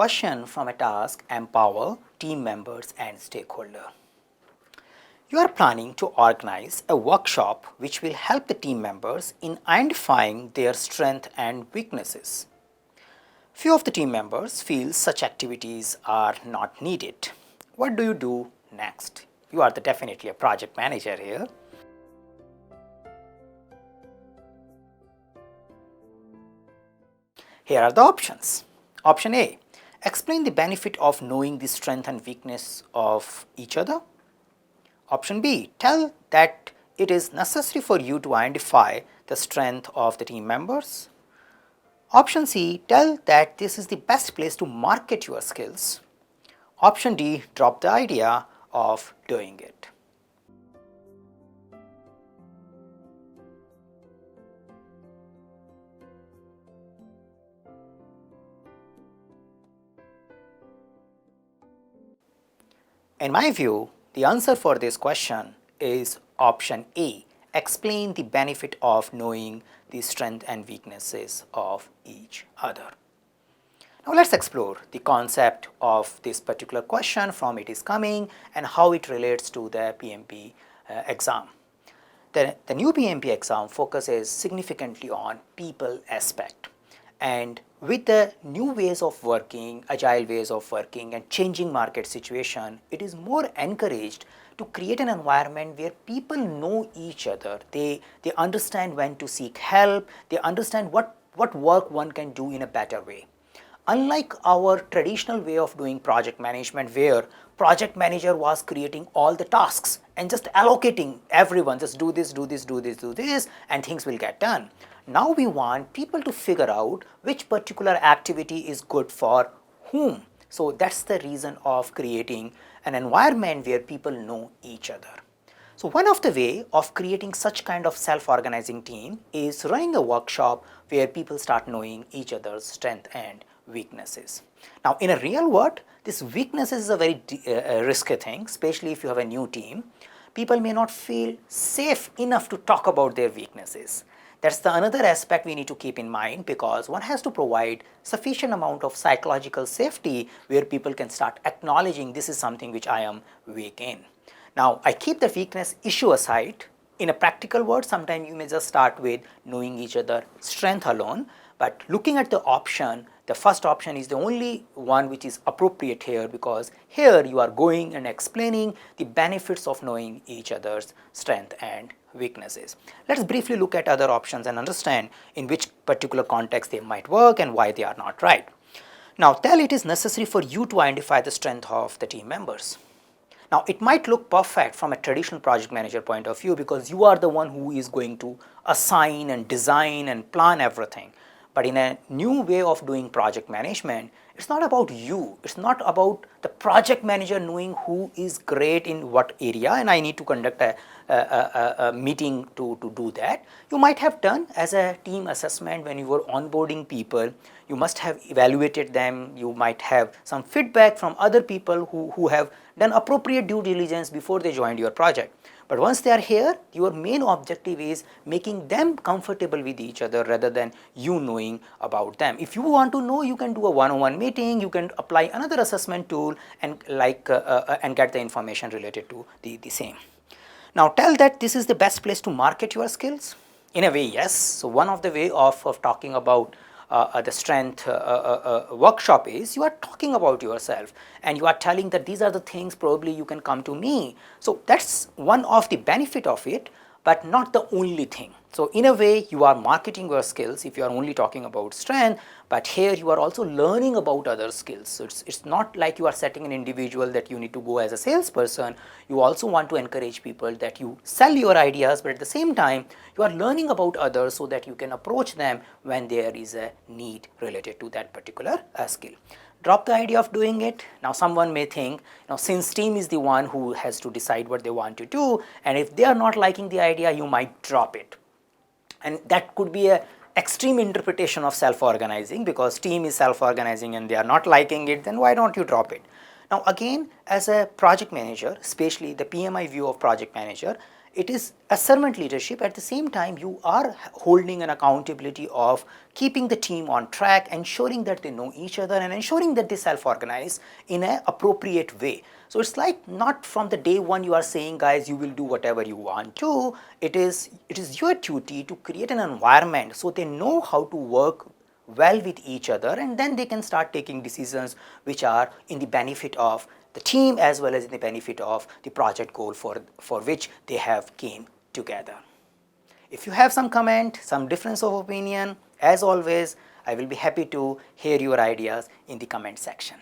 question from a task empower team members and stakeholder. You are planning to organize a workshop which will help the team members in identifying their strengths and weaknesses. Few of the team members feel such activities are not needed. What do you do next? You are definitely a project manager here. Here are the options. Option A, explain the benefit of knowing the strength and weakness of each other. Option B, tell that it is necessary for you to identify the strength of the team members. Option C, tell that this is the best place to market your skills. Option D, drop the idea of doing it. In my view, the answer for this question is option A, explain the benefit of knowing the strengths and weaknesses of each other. Now let's explore the concept of this particular question from it is coming and how it relates to the PMP exam. The new PMP exam focuses significantly on people aspect, and with the new ways of working, agile ways of working and changing market situation, it is more encouraged to create an environment where people know each other. They understand when to seek help, they understand what work one can do in a better way. Unlike our traditional way of doing project management where project manager was creating all the tasks and just allocating everyone, just do this, do this, do this, do this and things will get done. Now we want people to figure out which particular activity is good for whom. So that's the reason of creating an environment where people know each other. So one of the way of creating such kind of self-organizing team is running a workshop where people start knowing each other's strength and weaknesses. Now in a real world, this weakness is a very risky thing, especially if you have a new team. People may not feel safe enough to talk about their weaknesses. That's the another aspect we need to keep in mind, because one has to provide sufficient amount of psychological safety where people can start acknowledging this is something which I am weak in. Now I keep the weakness issue aside. In a practical word, sometimes you may just start with knowing each other strength alone, but looking at the option, the first option is the only one which is appropriate here, because here you are going and explaining the benefits of knowing each other's strength and weaknesses. Let's briefly look at other options and understand in which particular context they might work and why they are not right. Now tell it is necessary for you to identify the strength of the team members. Now it might look perfect from a traditional project manager point of view because you are the one who is going to assign and design and plan everything. But in a new way of doing project management, it's not about you. It's not about the project manager knowing who is great in what area and I need to conduct a meeting to do that. You might have done as a team assessment when you were onboarding people. You must have evaluated them. You might have some feedback from other people who have done appropriate due diligence before they joined your project. But once they are here, your main objective is making them comfortable with each other rather than you knowing about them. If you want to know, you can do a one-on-one meeting, you can apply another assessment tool and and get the information related to the same. Now tell that this is the best place to market your skills. In a way, yes. So one of the way of talking about the strength workshop is you are talking about yourself and you are telling that these are the things probably you can come to me. So that's one of the benefit of it, but not the only thing. So in a way you are marketing your skills if you are only talking about strength, but here you are also learning about other skills. So it's not like you are setting an individual that you need to go as a salesperson. You also want to encourage people that you sell your ideas, but at the same time you are learning about others so that you can approach them when there is a need related to that particular skill. Drop the idea of doing it. Now someone may think, since team is the one who has to decide what they want to do, and if they are not liking the idea, you might drop it. And that could be a extreme interpretation of self-organizing, because team is self-organizing and they are not liking it, then why don't you drop it? Now again, as a project manager, especially the PMI view of project manager, it is a servant leadership. At the same time, you are holding an accountability of keeping the team on track, ensuring that they know each other and ensuring that they self-organize in an appropriate way. So it's like not from the day one you are saying, guys, you will do whatever you want to. It is your duty to create an environment so they know how to work well with each other, and then they can start taking decisions which are in the benefit of the team as well as in the benefit of the project goal for which they have came together. If you have some comment, some difference of opinion, as always, I will be happy to hear your ideas in the comment section.